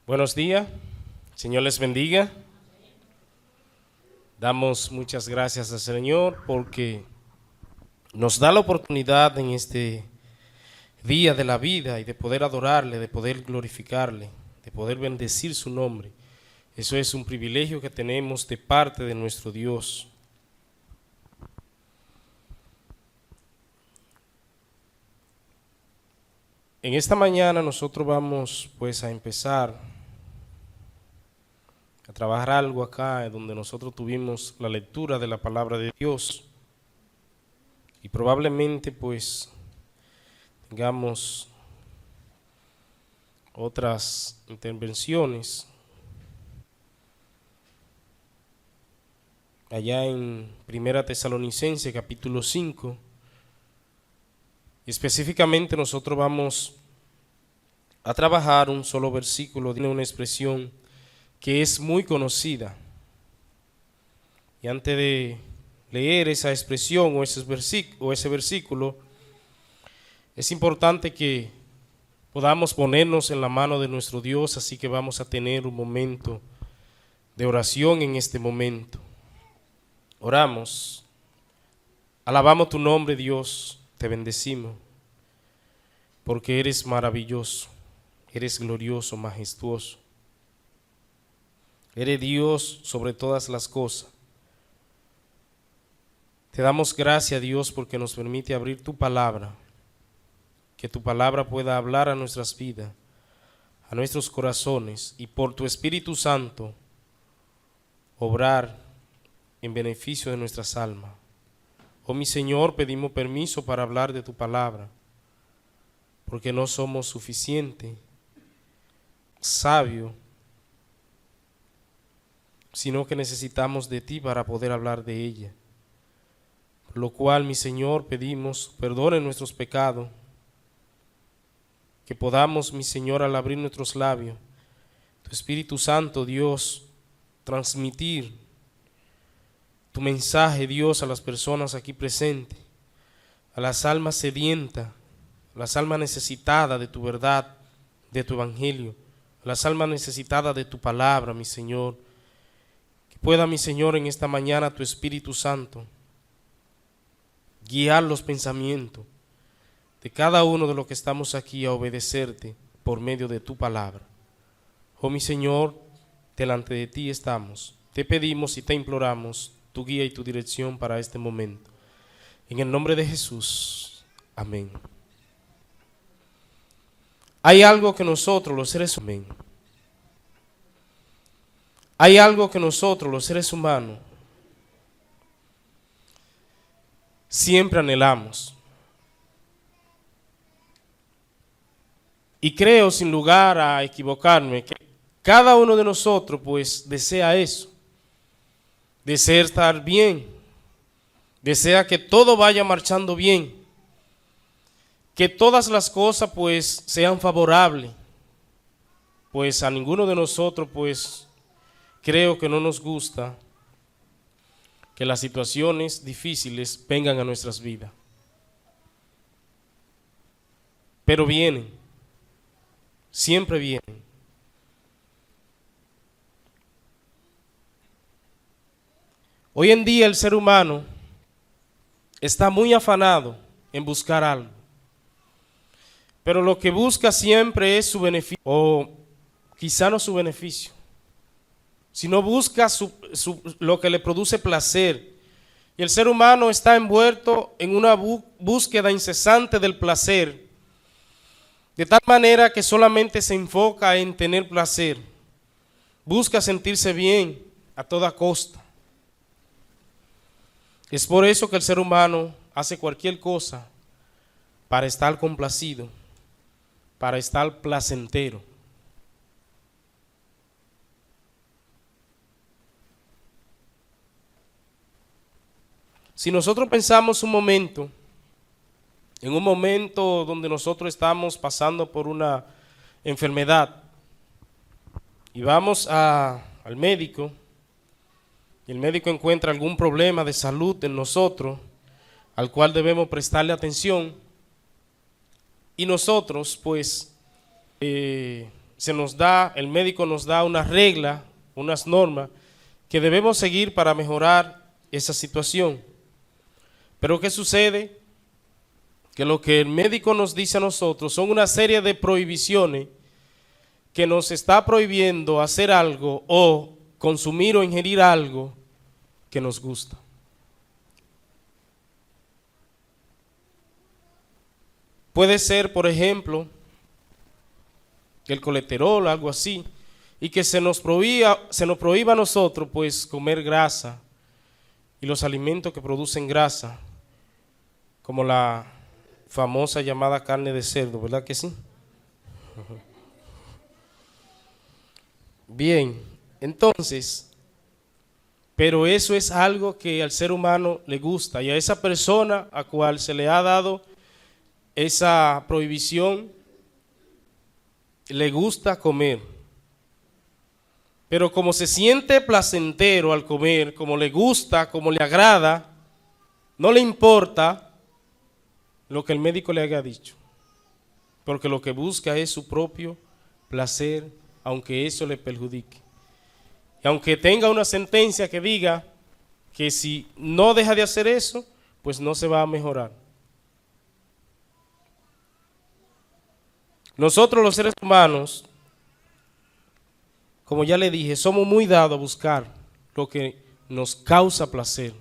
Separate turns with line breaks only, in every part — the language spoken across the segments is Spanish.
Buenos días, Señor les bendiga. Damos muchas gracias al Señor porque nos da la oportunidad en este día de la vida y de poder adorarle, de poder glorificarle, de poder bendecir su nombre. Eso es un privilegio que tenemos de parte de nuestro Dios. En esta mañana nosotros vamos pues a empezar a trabajar algo acá donde nosotros tuvimos la lectura de la palabra de Dios y probablemente pues tengamos otras intervenciones allá en Primera Tesalonicenses capítulo 5. Específicamente nosotros vamos a trabajar un solo versículo, tiene una expresión que es muy conocida. Y antes de leer esa expresión o ese versículo, es importante que podamos ponernos en la mano de nuestro Dios, así que vamos a tener un momento de oración en este momento. Oramos, alabamos tu nombre, Dios, te bendecimos, porque eres maravilloso, eres glorioso, majestuoso. Eres Dios sobre todas las cosas. Te damos gracias, Dios, porque nos permite abrir tu palabra, que tu palabra pueda hablar a nuestras vidas, a nuestros corazones, y por tu Espíritu Santo obrar en beneficio de nuestras almas. Oh mi Señor, pedimos permiso para hablar de tu palabra, porque no somos suficientes, sabios, sino que necesitamos de ti para poder hablar de ella. Por lo cual, mi Señor, pedimos perdone nuestros pecados, que podamos, mi Señor, al abrir nuestros labios, tu Espíritu Santo, Dios, transmitir tu mensaje, Dios, a las personas aquí presentes, a las almas sedientas, a las almas necesitadas de tu verdad, de tu evangelio, a las almas necesitadas de tu palabra, mi Señor. Pueda, mi Señor, en esta mañana tu Espíritu Santo guiar los pensamientos de cada uno de los que estamos aquí a obedecerte por medio de tu palabra. Oh mi Señor, delante de ti estamos. Te pedimos y te imploramos tu guía y tu dirección para este momento. En el nombre de Jesús. Amén. Hay algo que nosotros los seres humanos, hay algo que nosotros, los seres humanos, siempre anhelamos. Y creo, sin lugar a equivocarme, que cada uno de nosotros pues desea eso. Desea estar bien. Desea que todo vaya marchando bien. Que todas las cosas pues sean favorables. Pues a ninguno de nosotros pues creo que no nos gusta que las situaciones difíciles vengan a nuestras vidas. Pero vienen, siempre vienen. Hoy en día el ser humano está muy afanado en buscar algo. Pero lo que busca siempre es su beneficio, o quizá no su beneficio, sino busca lo que le produce placer. Y el ser humano está envuelto en una búsqueda incesante del placer, de tal manera que solamente se enfoca en tener placer. Busca sentirse bien a toda costa. Es por eso que el ser humano hace cualquier cosa para estar complacido, para estar placentero. Si nosotros pensamos en un momento donde nosotros estamos pasando por una enfermedad y vamos al médico y el médico encuentra algún problema de salud en nosotros al cual debemos prestarle atención, y nosotros pues el médico nos da una regla, unas normas que debemos seguir para mejorar esa situación. Pero ¿qué sucede? Que lo que el médico nos dice a nosotros son una serie de prohibiciones que nos está prohibiendo hacer algo o consumir o ingerir algo que nos gusta. Puede ser, por ejemplo, el colesterol, algo así, y que se nos prohíba a nosotros pues comer grasa y los alimentos que producen grasa, como la famosa llamada carne de cerdo, ¿verdad que sí? Bien, entonces, pero eso es algo que al ser humano le gusta, y a esa persona a cual se le ha dado esa prohibición le gusta comer. Pero como se siente placentero al comer, como le gusta, como le agrada, no le importa lo que el médico le haya dicho, porque lo que busca es su propio placer, aunque eso le perjudique. Y aunque tenga una sentencia que diga que si no deja de hacer eso, pues no se va a mejorar. Nosotros los seres humanos, como ya le dije, somos muy dados a buscar lo que nos causa placer.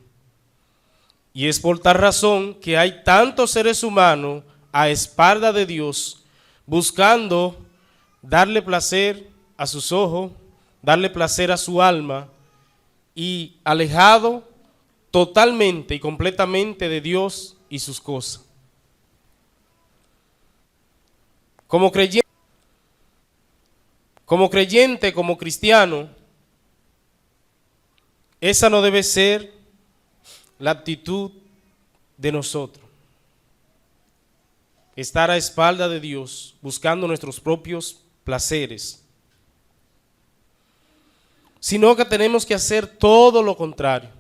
Y es por tal razón que hay tantos seres humanos a espalda de Dios buscando darle placer a sus ojos, darle placer a su alma y alejado totalmente y completamente de Dios y sus cosas. Como creyente, como cristiano, esa no debe ser la actitud de nosotros. Estar a espalda de Dios, buscando nuestros propios placeres. Sino que tenemos que hacer todo lo contrario.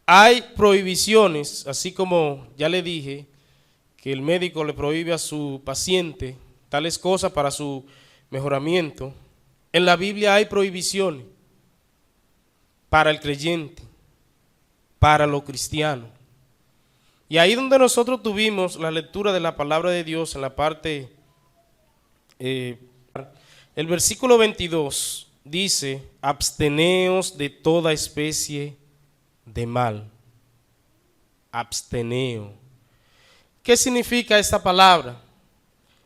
Hay prohibiciones, así como ya le dije, que el médico le prohíbe a su paciente tales cosas para su mejoramiento. En la Biblia hay prohibiciones para el creyente, para los cristianos. Y ahí donde nosotros tuvimos la lectura de la palabra de Dios en la parte, el versículo 22 dice: absteneos de toda especie de mal. Absteneo. ¿Qué significa esta palabra?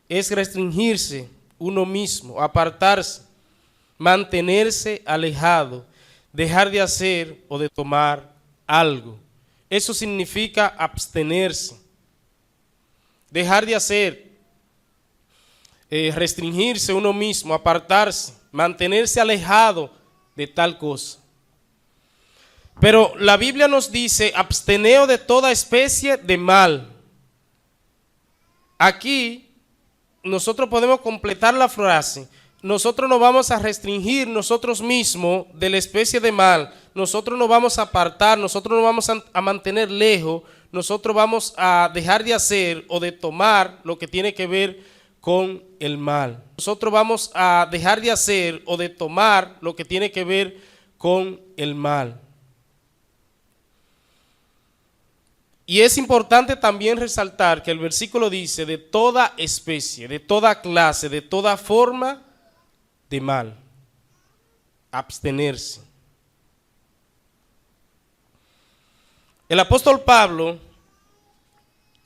Es restringirse uno mismo, apartarse, mantenerse alejado, dejar de hacer o de tomar algo. Eso significa abstenerse, dejar de hacer, restringirse uno mismo, apartarse, mantenerse alejado de tal cosa. Pero la Biblia nos dice: absteneo de toda especie de mal. Aquí nosotros podemos completar la frase: nosotros nos vamos a restringir nosotros mismos de la especie de mal, nosotros nos vamos a apartar, nosotros nos vamos a mantener lejos, nosotros vamos a dejar de hacer o de tomar lo que tiene que ver con el mal. Nosotros vamos a dejar de hacer o de tomar lo que tiene que ver con el mal. Y es importante también resaltar que el versículo dice: de toda especie, de toda clase, de toda forma de mal. Abstenerse. El apóstol Pablo,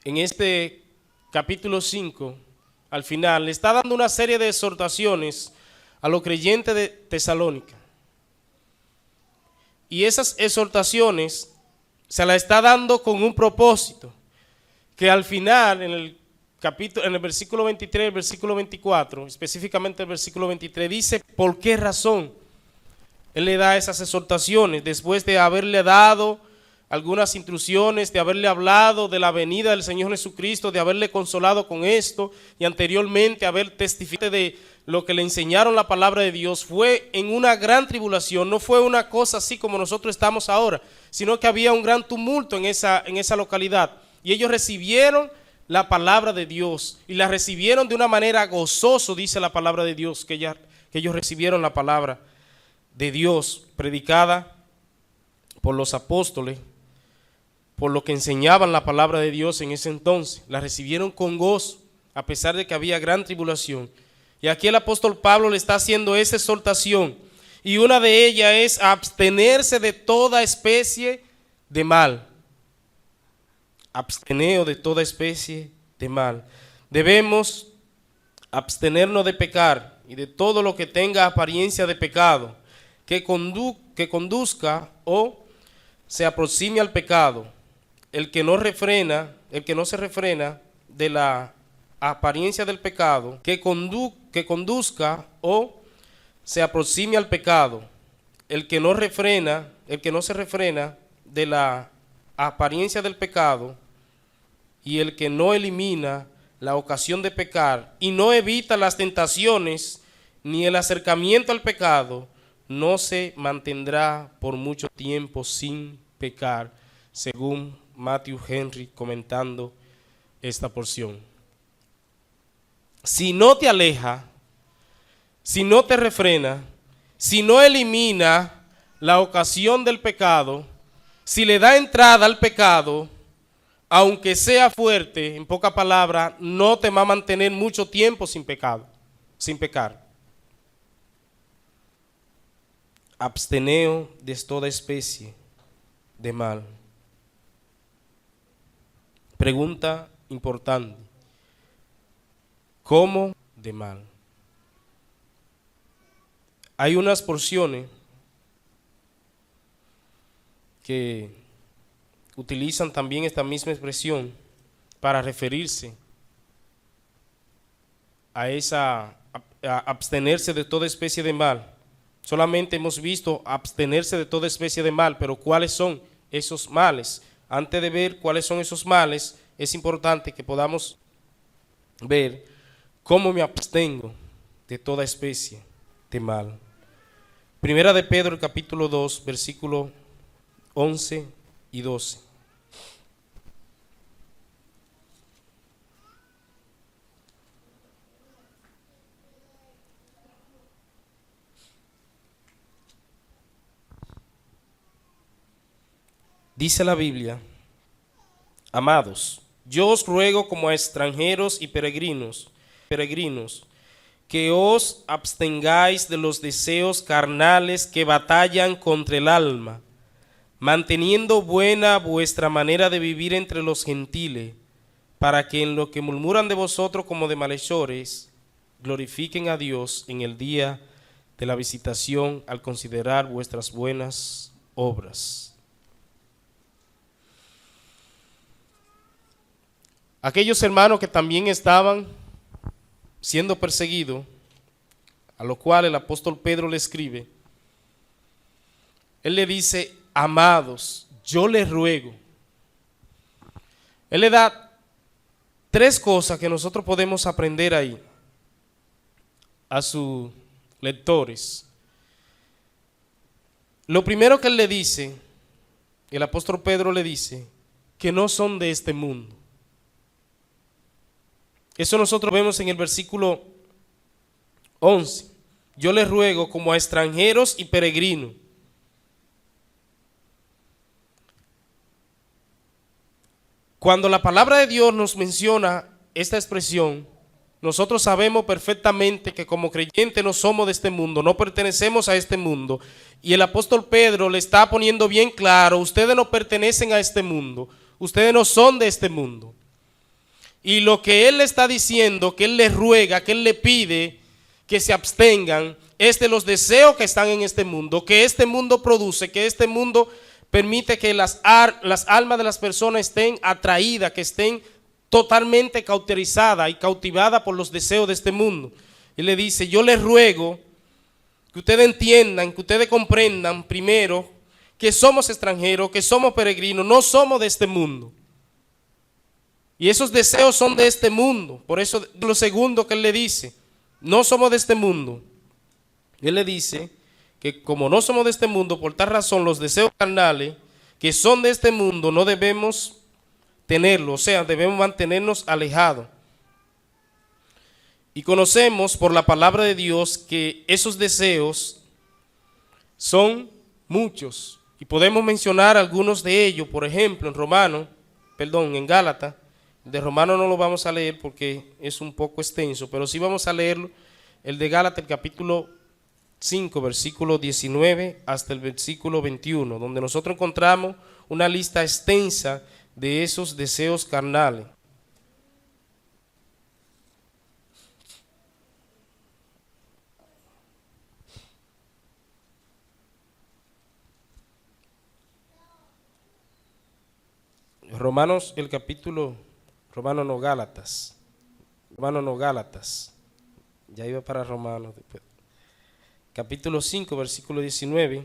en este capítulo 5, al final, le está dando una serie de exhortaciones a los creyentes de Tesalónica. Y esas exhortaciones se la está dando con un propósito, que al final, en el versículo 23, el versículo 24, específicamente el versículo 23, dice por qué razón él le da esas exhortaciones, después de haberle dado algunas instrucciones, de haberle hablado de la venida del Señor Jesucristo, de haberle consolado con esto, y anteriormente haber testificado de lo que le enseñaron la palabra de Dios. Fue en una gran tribulación, no fue una cosa así como nosotros estamos ahora, sino que había un gran tumulto en esa localidad, y ellos recibieron la palabra de Dios y la recibieron de una manera gozoso, dice la palabra de Dios, que ellos recibieron la palabra de Dios predicada por los apóstoles, por lo que enseñaban la palabra de Dios en ese entonces. La recibieron con gozo, a pesar de que había gran tribulación. Y aquí el apóstol Pablo le está haciendo esa exhortación, y una de ellas es abstenerse de toda especie de mal. Absteneos de toda especie de mal. Debemos abstenernos de pecar y de todo lo que tenga apariencia de pecado, que conduzca o se aproxime al pecado. El que no se refrena de la apariencia del pecado, que conduzca o se aproxime al pecado. El que no se refrena de la apariencia del pecado, y el que no elimina la ocasión de pecar y no evita las tentaciones ni el acercamiento al pecado, no se mantendrá por mucho tiempo sin pecar, según Matthew Henry comentando esta porción. Si no te aleja, si no te refrena, si no elimina la ocasión del pecado, si le da entrada al pecado, aunque sea fuerte, en poca palabra, no te va a mantener mucho tiempo sin pecar. Absteneo de toda especie de mal. Pregunta importante: ¿cómo de mal? Hay unas porciones que utilizan también esta misma expresión para referirse a abstenerse de toda especie de mal. Solamente hemos visto abstenerse de toda especie de mal, pero ¿cuáles son esos males? Antes de ver cuáles son esos males, es importante que podamos ver cómo me abstengo de toda especie de mal. Primera de Pedro, el capítulo 2, versículo 11 y 12. Dice la Biblia: amados, yo os ruego como a extranjeros y peregrinos, que os abstengáis de los deseos carnales que batallan contra el alma, manteniendo buena vuestra manera de vivir entre los gentiles, para que en lo que murmuran de vosotros como de malhechores, glorifiquen a Dios en el día de la visitación al considerar vuestras buenas obras. Aquellos hermanos que también estaban siendo perseguidos, a lo cual el apóstol Pedro le escribe, él le dice: amados, yo les ruego. Él le da tres cosas que nosotros podemos aprender ahí a sus lectores. Lo primero que él le dice, el apóstol Pedro le dice, que no son de este mundo. Eso nosotros vemos en el versículo 11. Yo les ruego como a extranjeros y peregrinos. Cuando la palabra de Dios nos menciona esta expresión, nosotros sabemos perfectamente que como creyentes no somos de este mundo, no pertenecemos a este mundo. Y el apóstol Pedro le está poniendo bien claro: ustedes no pertenecen a este mundo, ustedes no son de este mundo. Y lo que él le está diciendo, que él les ruega, que él le pide que se abstengan, es de los deseos que están en este mundo, que este mundo produce, que este mundo permite que las almas de las personas estén atraídas, que estén totalmente cauterizadas y cautivadas por los deseos de este mundo. Y le dice: yo les ruego que ustedes entiendan, que ustedes comprendan primero que somos extranjeros, que somos peregrinos, no somos de este mundo. Y esos deseos son de este mundo. Por eso lo segundo que él le dice, no somos de este mundo. Él le dice que como no somos de este mundo, por tal razón los deseos carnales que son de este mundo no debemos tenerlo, o sea, debemos mantenernos alejados. Y conocemos por la palabra de Dios que esos deseos son muchos. Y podemos mencionar algunos de ellos, por ejemplo, en Gálatas. De Romano no lo vamos a leer porque es un poco extenso, pero sí vamos a leerlo, el de Gálatas, el capítulo 5, versículo 19 hasta el versículo 21, donde nosotros encontramos una lista extensa de esos deseos carnales. Romanos, el capítulo, Romanos no Gálatas, ya iba para Romanos después. Capítulo 5, versículo 19.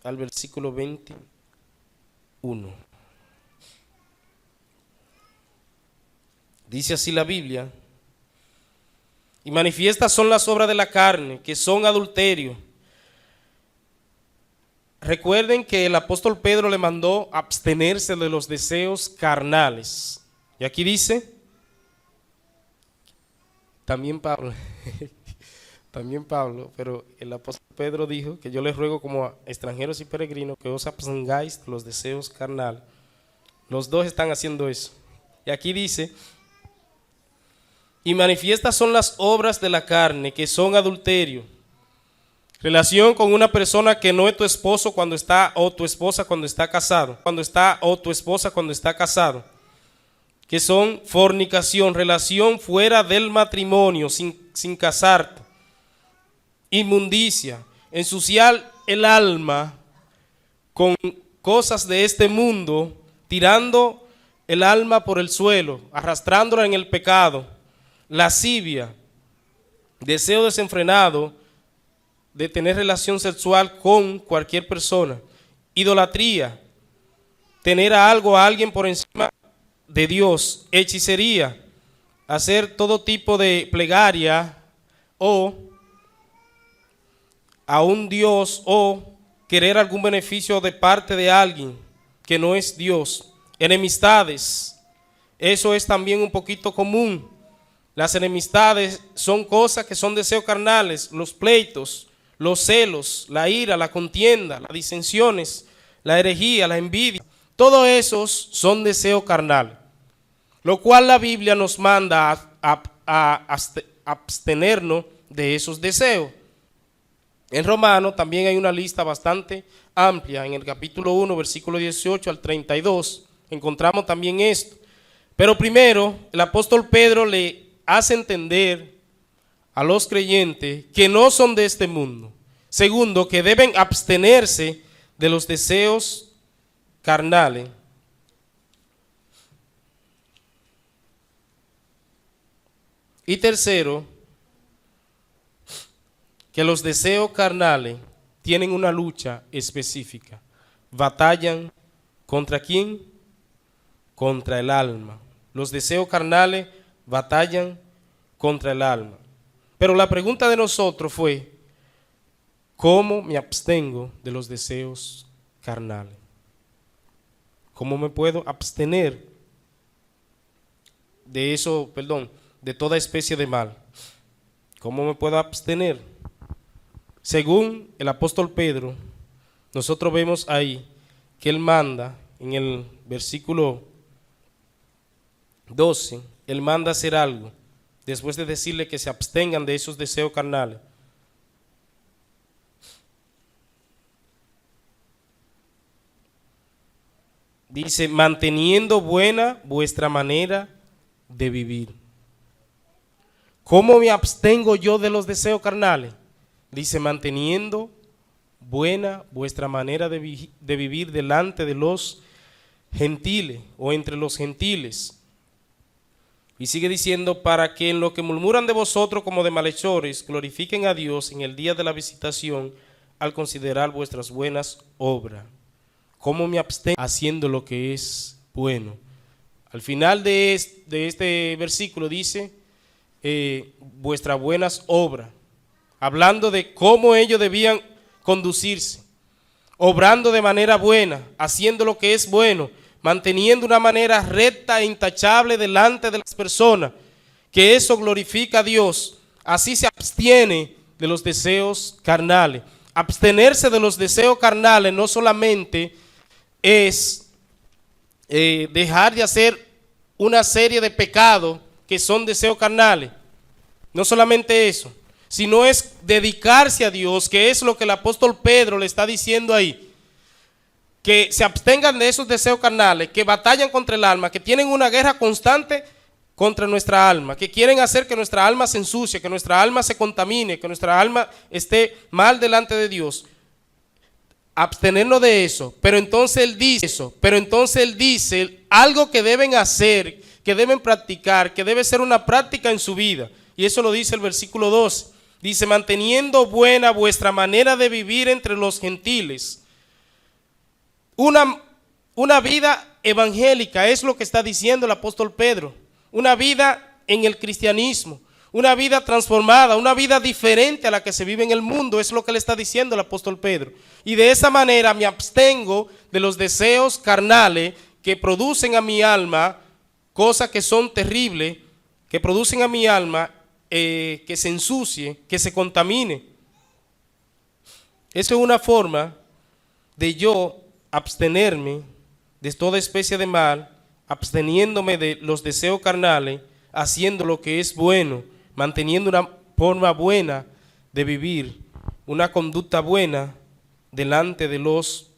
Al versículo 21. Dice así la Biblia: y manifiestas son las obras de la carne, que son adulterio. Recuerden que el apóstol Pedro le mandó abstenerse de los deseos carnales. Y aquí dice, también Pablo, pero el apóstol Pedro dijo que yo les ruego como a extranjeros y peregrinos que os abstengáis de los deseos carnales. Los dos están haciendo eso. Y aquí dice, y manifiestas son las obras de la carne, que son adulterio. Relación con una persona que no es tu esposo cuando está, o tu esposa cuando está casado. Que son fornicación, relación fuera del matrimonio, sin casarte. Inmundicia, ensuciar el alma con cosas de este mundo, tirando el alma por el suelo, arrastrándola en el pecado. Lascivia, deseo desenfrenado de tener relación sexual con cualquier persona. Idolatría, tener a alguien por encima de Dios. Hechicería, hacer todo tipo de plegaria o a un Dios, o querer algún beneficio de parte de alguien que no es Dios. Enemistades, eso es también un poquito común. Las enemistades son cosas que son deseos carnales. Los pleitos, los celos, la ira, la contienda, las disensiones, la herejía, la envidia, todos esos son deseos carnales, lo cual la Biblia nos manda a abstenernos de esos deseos. En Romanos también hay una lista bastante amplia. En el capítulo 1, versículo 18 al 32, encontramos también esto. Pero primero, el apóstol Pedro le hace entender a los creyentes que no son de este mundo. Segundo, que deben abstenerse de los deseos carnales. Y tercero, que los deseos carnales tienen una lucha específica. Batallan ¿contra quién? Contra el alma. Los deseos carnales batallan contra el alma. Pero la pregunta de nosotros fue, ¿cómo me abstengo de los deseos carnales? ¿Cómo me puedo abstener de eso, de toda especie de mal? ¿Cómo me puedo abstener? Según el apóstol Pedro, nosotros vemos ahí que él manda, en el versículo 12, él manda hacer algo, después de decirle que se abstengan de esos deseos carnales. Dice, manteniendo buena vuestra manera de vivir. ¿Cómo me abstengo yo de los deseos carnales? Dice, manteniendo buena vuestra manera de vivir delante de los gentiles o entre los gentiles. Y sigue diciendo, para que en lo que murmuran de vosotros como de malhechores, glorifiquen a Dios en el día de la visitación al considerar vuestras buenas obras. ¿Cómo me abstengo? Haciendo lo que es bueno. Al final de este versículo dice, vuestras buenas obras, hablando de cómo ellos debían conducirse. obrando de manera buena, haciendo lo que es bueno, manteniendo una manera recta e intachable delante de las personas, que eso glorifica a Dios. Así se abstiene de los deseos carnales. Abstenerse de los deseos carnales no solamente es dejar de hacer una serie de pecados que son deseos carnales, no solamente eso, sino es dedicarse a Dios, que es lo que el apóstol Pedro le está diciendo ahí, que se abstengan de esos deseos carnales, que batallan contra el alma, que tienen una guerra constante contra nuestra alma, que quieren hacer que nuestra alma se ensucie, que nuestra alma se contamine, que nuestra alma esté mal delante de Dios. Abstenernos de eso, pero entonces él dice algo que deben hacer, que deben practicar, que debe ser una práctica en su vida, y eso lo dice el versículo 12. Dice, manteniendo buena vuestra manera de vivir entre los gentiles. Una vida evangélica es lo que está diciendo el apóstol Pedro. Una vida en el cristianismo, una vida transformada, una vida diferente a la que se vive en el mundo, es lo que le está diciendo el apóstol Pedro. Y de esa manera me abstengo de los deseos carnales que producen a mi alma cosas que son terribles, que producen a mi alma que se ensucie, que se contamine. Eso es una forma de yo abstenerme de toda especie de mal, absteniéndome de los deseos carnales, haciendo lo que es bueno, manteniendo una forma buena de vivir, una conducta buena delante de los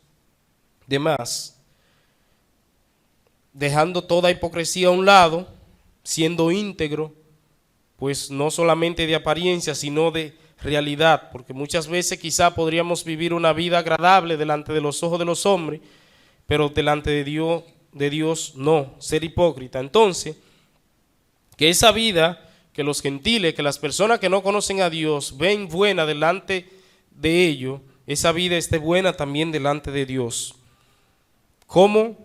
demás, dejando toda hipocresía a un lado, siendo íntegro, pues no solamente de apariencia, sino de realidad, porque muchas veces quizá podríamos vivir una vida agradable delante de los ojos de los hombres, pero delante de Dios no, ser hipócrita. Entonces, que esa vida que los gentiles, que las personas que no conocen a Dios ven buena delante de ellos, esa vida esté buena también delante de Dios. ¿Cómo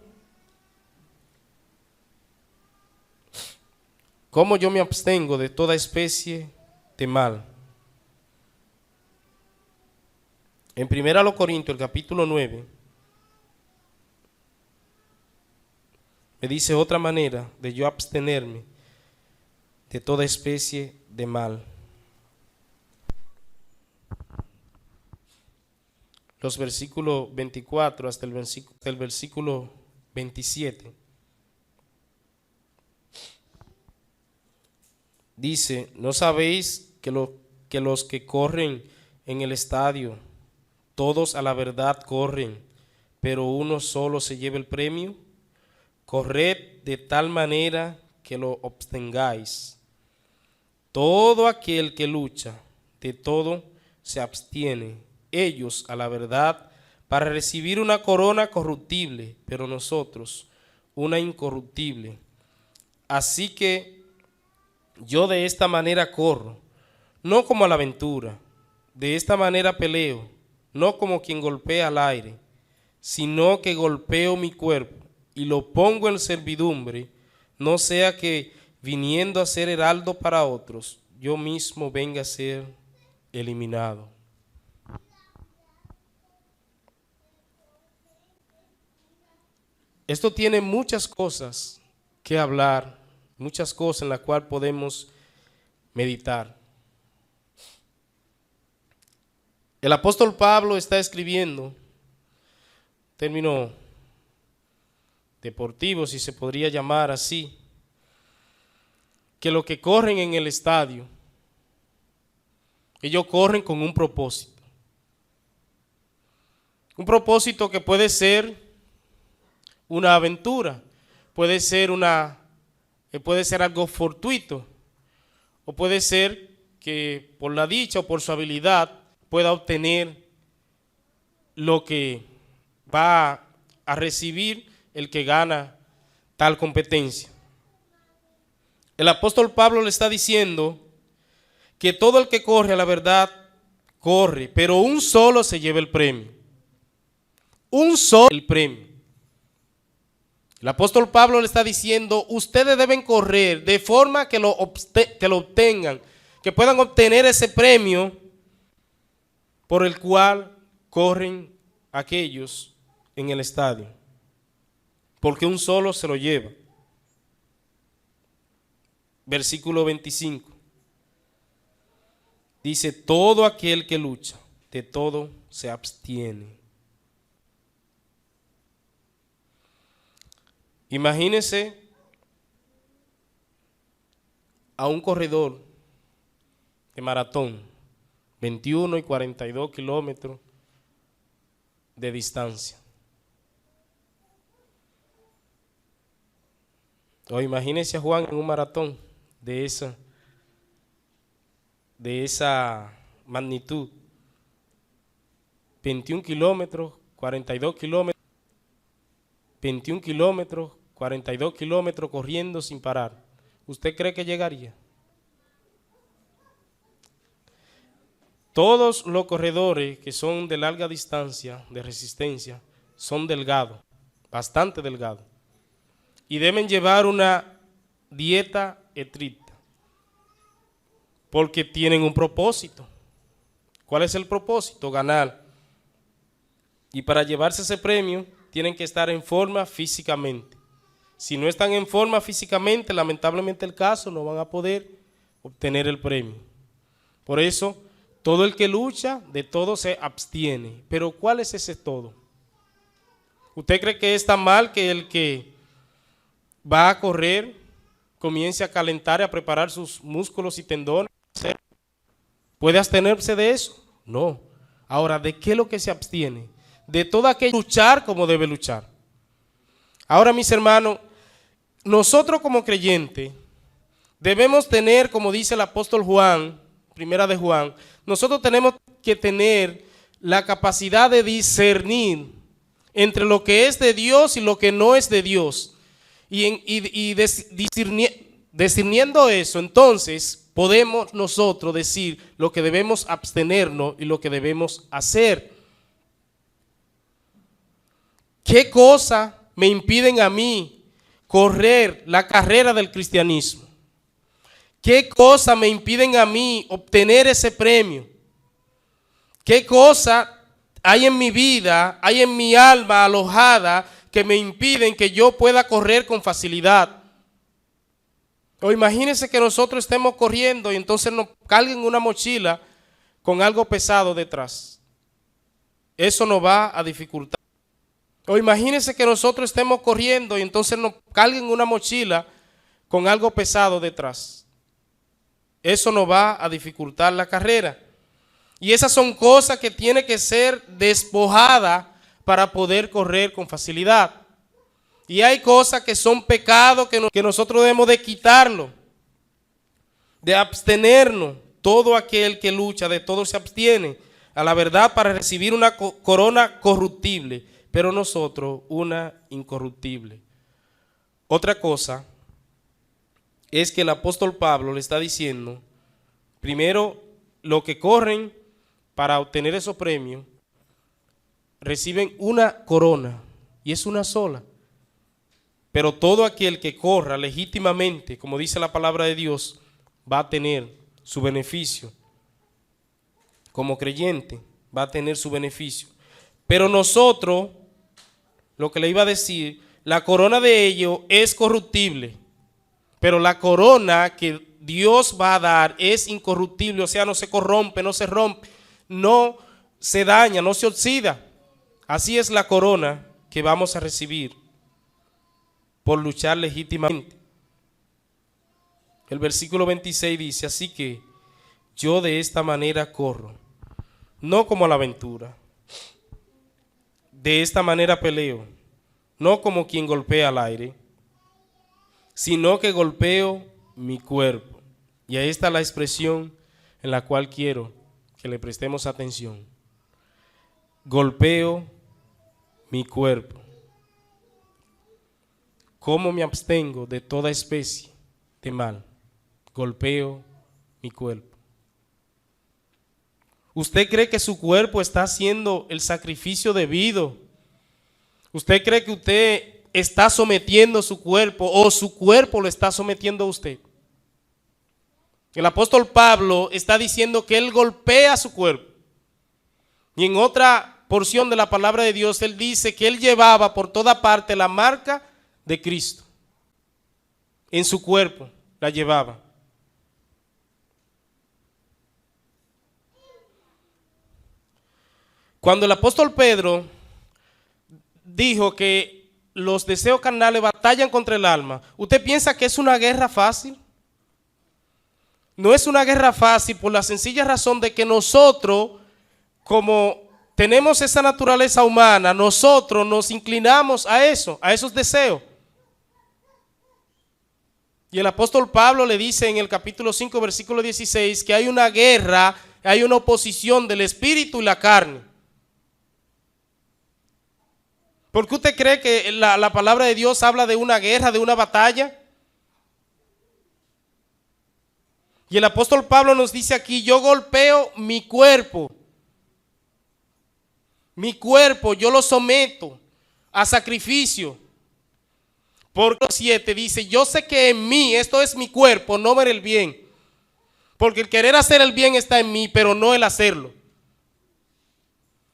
yo me abstengo de toda especie de mal? En 1 Corintios, el capítulo 9, me dice otra manera de yo abstenerme de toda especie de mal. Los versículos 24 hasta el versículo 27. Dice, ¿no sabéis que los que corren en el estadio, todos a la verdad corren, pero uno solo se lleva el premio? Corred de tal manera que lo obtengáis. Todo aquel que lucha, de todo se abstiene, ellos a la verdad, para recibir una corona corruptible, pero nosotros una incorruptible. Así que yo de esta manera corro, no como a la aventura, de esta manera peleo, no como quien golpea al aire, sino que golpeo mi cuerpo y lo pongo en servidumbre, no sea que viniendo a ser heraldo para otros, yo mismo venga a ser eliminado. Esto tiene muchas cosas que hablar, muchas cosas en las cuales podemos meditar. El apóstol Pablo está escribiendo, término deportivo, si se podría llamar así, que los que corren en el estadio, ellos corren con un propósito. Un propósito que puede ser una aventura, puede ser algo fortuito, o puede ser que por la dicha o por su habilidad pueda obtener lo que va a recibir el que gana tal competencia. El apóstol Pablo le está diciendo que todo el que corre a la verdad corre, pero un solo se lleva el premio. Un solo el premio. El apóstol Pablo le está diciendo, ustedes deben correr de forma que lo obtengan, que puedan obtener ese premio por el cual corren aquellos en el estadio, porque un solo se lo lleva. Versículo 25. Dice, todo aquel que lucha, de todo se abstiene. Imagínese a un corredor de maratón, 21 y 42 kilómetros de distancia. O imagínese a Juan en un maratón de esa magnitud. 21 kilómetros, 42 kilómetros, 21 kilómetros, 42 kilómetros corriendo sin parar. ¿Usted cree que llegaría? Todos los corredores que son de larga distancia, de resistencia, son delgados, bastante delgados. Y deben llevar una dieta estricta, porque tienen un propósito. ¿Cuál es el propósito? Ganar. Y para llevarse ese premio, tienen que estar en forma físicamente. Si no están en forma físicamente, lamentablemente el caso, no van a poder obtener el premio. Por eso, todo el que lucha, de todo se abstiene. Pero ¿cuál es ese todo? ¿Usted cree que está mal que el que va a correr comience a calentar y a preparar sus músculos y tendones? ¿Puede abstenerse de eso? No. Ahora, ¿de qué es lo que se abstiene? De todo aquello luchar como debe luchar. Ahora, mis hermanos, nosotros como creyentes debemos tener, como dice el apóstol Juan, primera de Juan, nosotros tenemos que tener la capacidad de discernir entre lo que es de Dios y lo que no es de Dios. Y discerniendo eso, entonces podemos nosotros decir lo que debemos abstenernos y lo que debemos hacer. ¿Qué cosas me impiden a mí correr la carrera del cristianismo? ¿Qué cosas me impiden a mí obtener ese premio? ¿Qué cosas hay en mi vida, hay en mi alma alojada que me impiden que yo pueda correr con facilidad? O imagínense que nosotros estemos corriendo y entonces nos carguen una mochila con algo pesado detrás. Eso nos va a dificultar. O imagínense que nosotros estemos corriendo y entonces nos carguen una mochila con algo pesado detrás. Eso nos va a dificultar la carrera. Y esas son cosas que tienen que ser despojadas para poder correr con facilidad. Y hay cosas que son pecados que nosotros debemos de quitarlo, de abstenernos. Todo aquel que lucha, de todo se abstiene a la verdad para recibir una corona corruptible, pero nosotros una incorruptible. Otra cosa es que el apóstol Pablo le está diciendo, primero, los que corren para obtener esos premios reciben una corona y es una sola. Pero todo aquel que corra legítimamente, como dice la palabra de Dios, va a tener su beneficio. Como creyente va a tener su beneficio. Pero nosotros, lo que le iba a decir, la corona de ellos es corruptible. Pero la corona que Dios va a dar es incorruptible, o sea, no se corrompe, no se rompe, no se daña, no se oxida. Así es la corona que vamos a recibir por luchar legítimamente. El versículo 26 dice, así que yo de esta manera corro, no como a la aventura. De esta manera peleo, no como quien golpea al aire, sino que golpeo mi cuerpo. Y ahí está la expresión en la cual quiero que le prestemos atención. Golpeo mi cuerpo. ¿Cómo me abstengo de toda especie de mal? Golpeo mi cuerpo. ¿Usted cree que su cuerpo está haciendo el sacrificio debido? ¿Usted cree que usted está sometiendo su cuerpo o su cuerpo lo está sometiendo a usted? El apóstol Pablo está diciendo que él golpea su cuerpo. Y en otra porción de la palabra de Dios, él dice que él llevaba por toda parte la marca de Cristo. En su cuerpo la llevaba. Cuando el apóstol Pedro dijo que los deseos carnales batallan contra el alma, ¿usted piensa que es una guerra fácil? No es una guerra fácil por la sencilla razón de que nosotros, como tenemos esa naturaleza humana, nosotros nos inclinamos a eso, a esos deseos. Y el apóstol Pablo le dice en el capítulo 5, versículo 16, que hay una guerra, hay una oposición del espíritu y la carne. ¿Por qué usted cree que la palabra de Dios habla de una guerra, de una batalla? Y el apóstol Pablo nos dice aquí, yo golpeo mi cuerpo yo lo someto a sacrificio. Por 7 dice, yo sé que en mí, esto es mi cuerpo, no ver el bien. Porque el querer hacer el bien está en mí, pero no el hacerlo.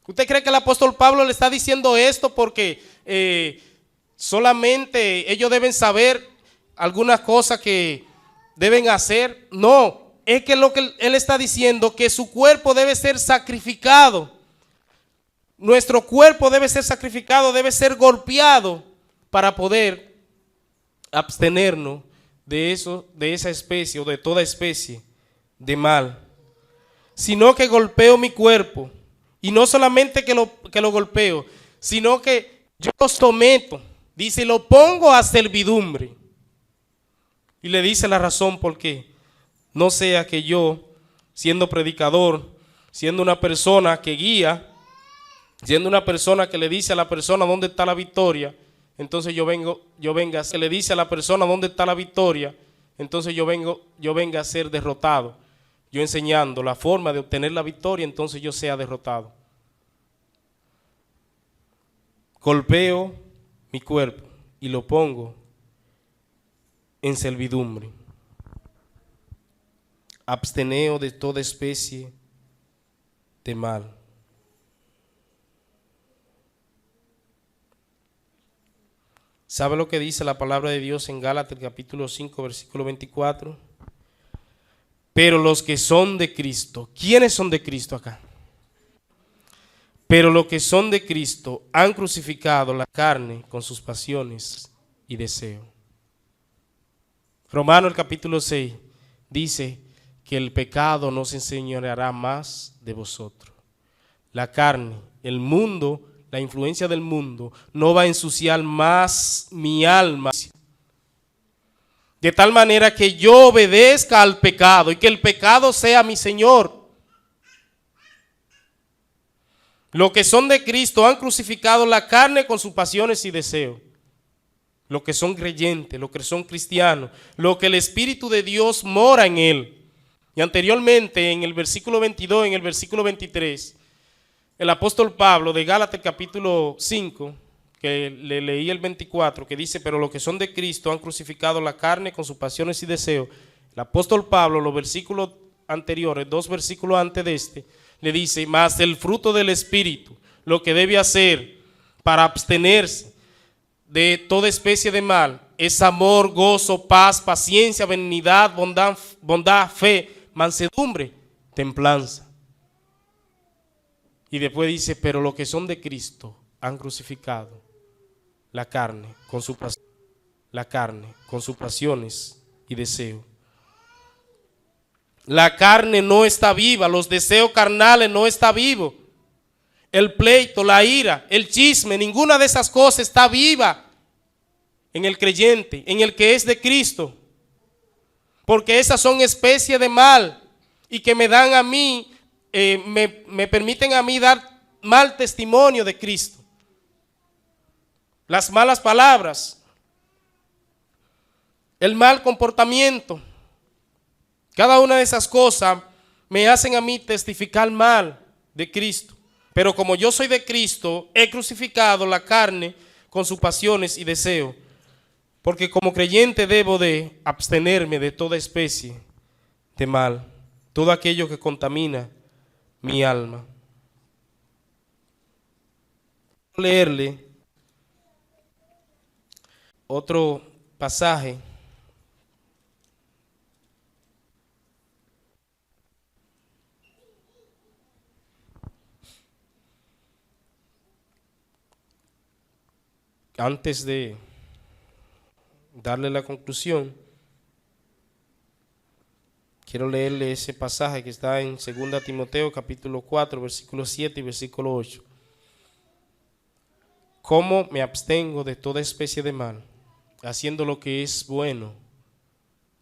¿Usted cree que el apóstol Pablo le está diciendo esto porque solamente ellos deben saber algunas cosas que deben hacer? No, es que lo que él está diciendo, que su cuerpo debe ser sacrificado. Nuestro cuerpo debe ser sacrificado, debe ser golpeado para poder abstenernos de eso, de esa especie o de toda especie de mal. Sino que golpeo mi cuerpo. Y no solamente que lo golpeo, sino que yo lo someto. Dice, lo pongo a servidumbre. Y le dice la razón por qué. No sea que yo, siendo predicador, siendo una persona que guía, siendo una persona que le dice a la persona dónde está la victoria, entonces se le dice a la persona dónde está la victoria, entonces yo venga a ser derrotado. Yo enseñando la forma de obtener la victoria, entonces yo sea derrotado. Golpeo mi cuerpo y lo pongo en servidumbre. Absteneo de toda especie de mal. ¿Sabe lo que dice la palabra de Dios en Gálatas capítulo 5, versículo 24? Pero los que son de Cristo, ¿quiénes son de Cristo acá? Pero los que son de Cristo han crucificado la carne con sus pasiones y deseos. Romanos el capítulo 6 dice que el pecado no se enseñoreará más de vosotros. La carne, el mundo, la influencia del mundo no va a ensuciar más mi alma. De tal manera que yo obedezca al pecado y que el pecado sea mi Señor. Los que son de Cristo han crucificado la carne con sus pasiones y deseos. Los que son creyentes, los que son cristianos, los que el Espíritu de Dios mora en él. Y anteriormente en el versículo 22, en el versículo 23, el apóstol Pablo de Gálatas capítulo 5, que le leí el 24, que dice, pero los que son de Cristo han crucificado la carne con sus pasiones y deseos. El apóstol Pablo, los versículos anteriores, 2 versículos antes de este, le dice, más el fruto del Espíritu, lo que debe hacer para abstenerse de toda especie de mal, es amor, gozo, paz, paciencia, benignidad, bondad, fe, mansedumbre, templanza. Y después dice, pero los que son de Cristo han crucificado la carne con sus pasiones y deseos. La carne no está viva, los deseos carnales no están vivos. El pleito, la ira, el chisme, ninguna de esas cosas está viva en el creyente, en el que es de Cristo. Porque esas son especies de mal y que me dan a mí, me permiten a mí dar mal testimonio de Cristo. Las malas palabras, el mal comportamiento, cada una de esas cosas me hacen a mí testificar mal de Cristo. Pero como yo soy de Cristo, he crucificado la carne con sus pasiones y deseos. Porque como creyente debo de abstenerme de toda especie de mal, todo aquello que contamina mi alma. leerle otro pasaje antes de darle la conclusión. Quiero leerle ese pasaje que está en 2 Timoteo capítulo 4, versículo 7 y versículo 8. ¿Cómo me abstengo de toda especie de mal, haciendo lo que es bueno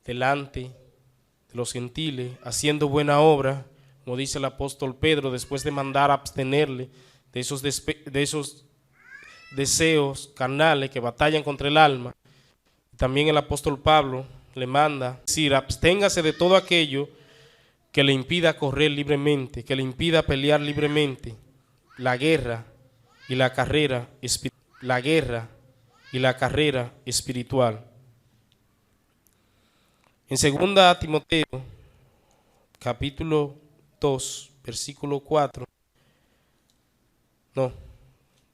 delante de los gentiles, haciendo buena obra, como dice el apóstol Pedro, después de mandar a abstenerle de esos deseos carnales que batallan contra el alma? También el apóstol Pablo le manda decir: absténgase de todo aquello que le impida correr libremente, que le impida pelear libremente la guerra y la carrera espiritual. En 2 Timoteo capítulo 2 versículo 4,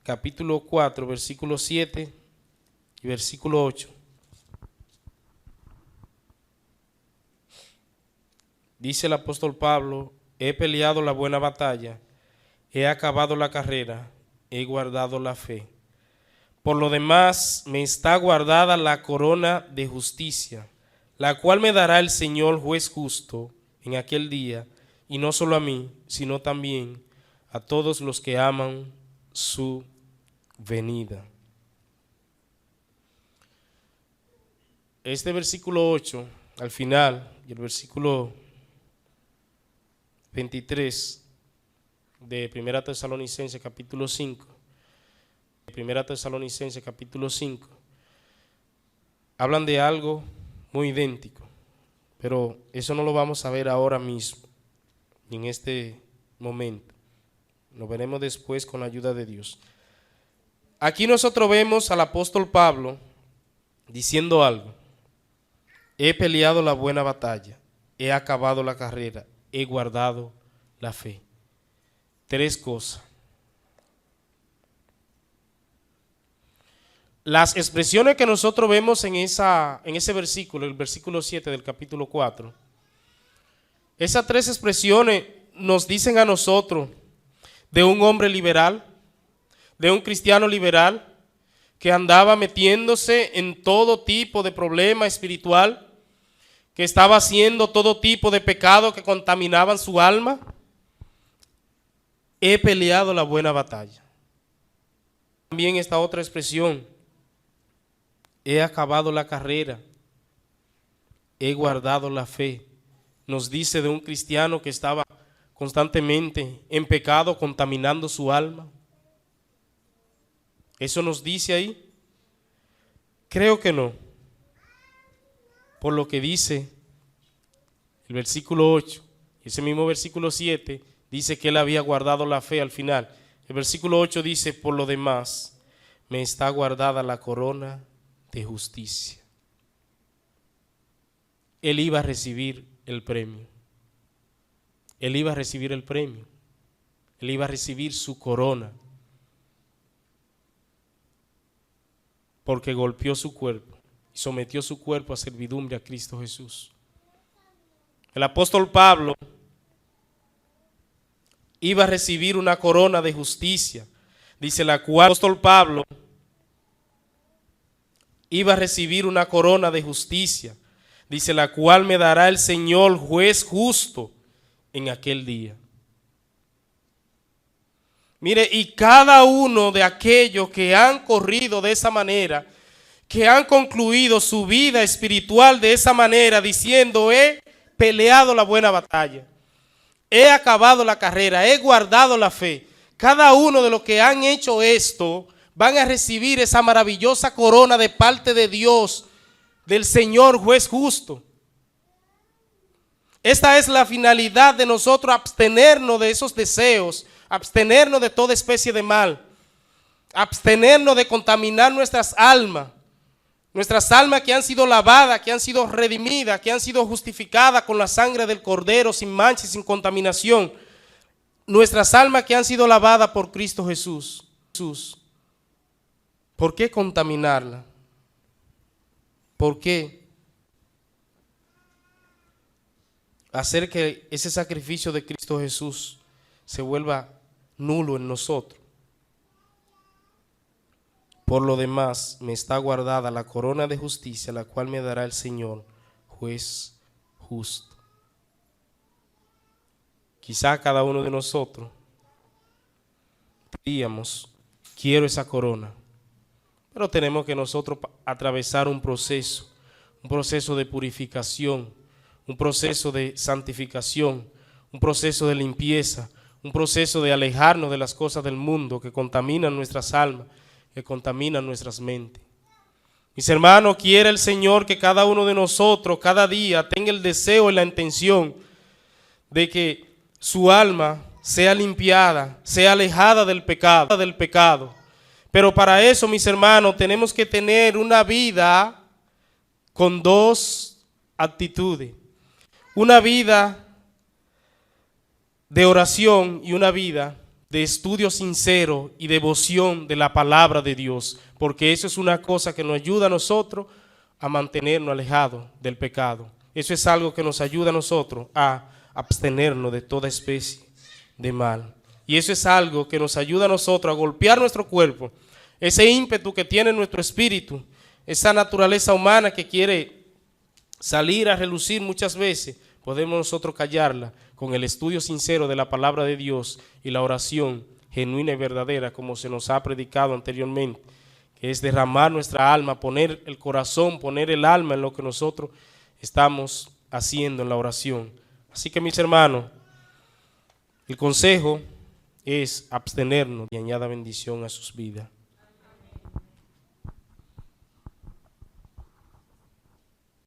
capítulo 4 versículo 7 y versículo 8. Dice el apóstol Pablo: he peleado la buena batalla, he acabado la carrera, he guardado la fe. Por lo demás me está guardada la corona de justicia, la cual me dará el Señor juez justo en aquel día, y no solo a mí, sino también a todos los que aman su venida. Este versículo 8, al final, y el versículo 23 de 1 Tesalonicenses capítulo 5, hablan de algo muy idéntico, pero eso no lo vamos a ver ahora mismo, en este momento. Lo veremos después con la ayuda de Dios. Aquí nosotros vemos al apóstol Pablo diciendo algo: he peleado la buena batalla, he acabado la carrera, he guardado la fe. Tres cosas. Las expresiones que nosotros vemos en ese versículo, el versículo 7 del capítulo 4, esas tres expresiones nos dicen a nosotros de un hombre liberal, de un cristiano liberal que andaba metiéndose en todo tipo de problema espiritual, que estaba haciendo todo tipo de pecados que contaminaban su alma. He peleado la buena batalla. También esta otra expresión: he acabado la carrera, he guardado la fe. Nos dice de un cristiano que estaba constantemente en pecado, contaminando su alma. ¿Eso nos dice ahí? Creo que no. Por lo que dice el versículo 8, ese mismo versículo 7 dice que él había guardado la fe al final. El versículo 8 dice: por lo demás me está guardada la corona de justicia. Él iba a recibir el premio. Él iba a recibir el premio. Él iba a recibir su corona, porque golpeó su cuerpo y sometió su cuerpo a servidumbre a Cristo Jesús. El apóstol Pablo iba a recibir una corona de justicia, dice la cual el apóstol Pablo iba a recibir una corona de justicia, dice la cual me dará el Señor juez justo en aquel día. Mire, y cada uno de aquellos que han corrido de esa manera, que han concluido su vida espiritual de esa manera, diciendo: he peleado la buena batalla, he acabado la carrera, he guardado la fe. Cada uno de los que han hecho esto van a recibir esa maravillosa corona de parte de Dios, del Señor juez justo. Esta es la finalidad de nosotros: abstenernos de esos deseos, abstenernos de toda especie de mal, abstenernos de contaminar nuestras almas que han sido lavadas, que han sido redimidas, que han sido justificadas con la sangre del Cordero, sin mancha y sin contaminación. Nuestras almas que han sido lavadas por Cristo Jesús. ¿Por qué contaminarla? ¿Por qué hacer que ese sacrificio de Cristo Jesús se vuelva nulo en nosotros? Por lo demás, me está guardada la corona de justicia, la cual me dará el Señor, juez justo. Quizá cada uno de nosotros diríamos, quiero esa corona, pero tenemos que nosotros atravesar un proceso de purificación, un proceso de santificación, un proceso de limpieza, un proceso de alejarnos de las cosas del mundo que contaminan nuestras almas, que contaminan nuestras mentes. Mis hermanos, quiere el Señor que cada uno de nosotros, cada día, tenga el deseo y la intención de que su alma sea limpiada, sea alejada del pecado. Pero para eso, mis hermanos, tenemos que tener una vida con dos actitudes. Una vida de oración y una vida de estudio sincero y devoción de la palabra de Dios, porque eso es una cosa que nos ayuda a nosotros a mantenernos alejados del pecado. Eso es algo que nos ayuda a nosotros a abstenernos de toda especie de mal. Y eso es algo que nos ayuda a nosotros a golpear nuestro cuerpo, ese ímpetu que tiene nuestro espíritu, esa naturaleza humana que quiere salir a relucir muchas veces. Podemos nosotros callarla con el estudio sincero de la palabra de Dios y la oración genuina y verdadera, como se nos ha predicado anteriormente, que es derramar nuestra alma, poner el corazón, poner el alma en lo que nosotros estamos haciendo en la oración. Así que, mis hermanos, el consejo es abstenernos y añada bendición a sus vidas.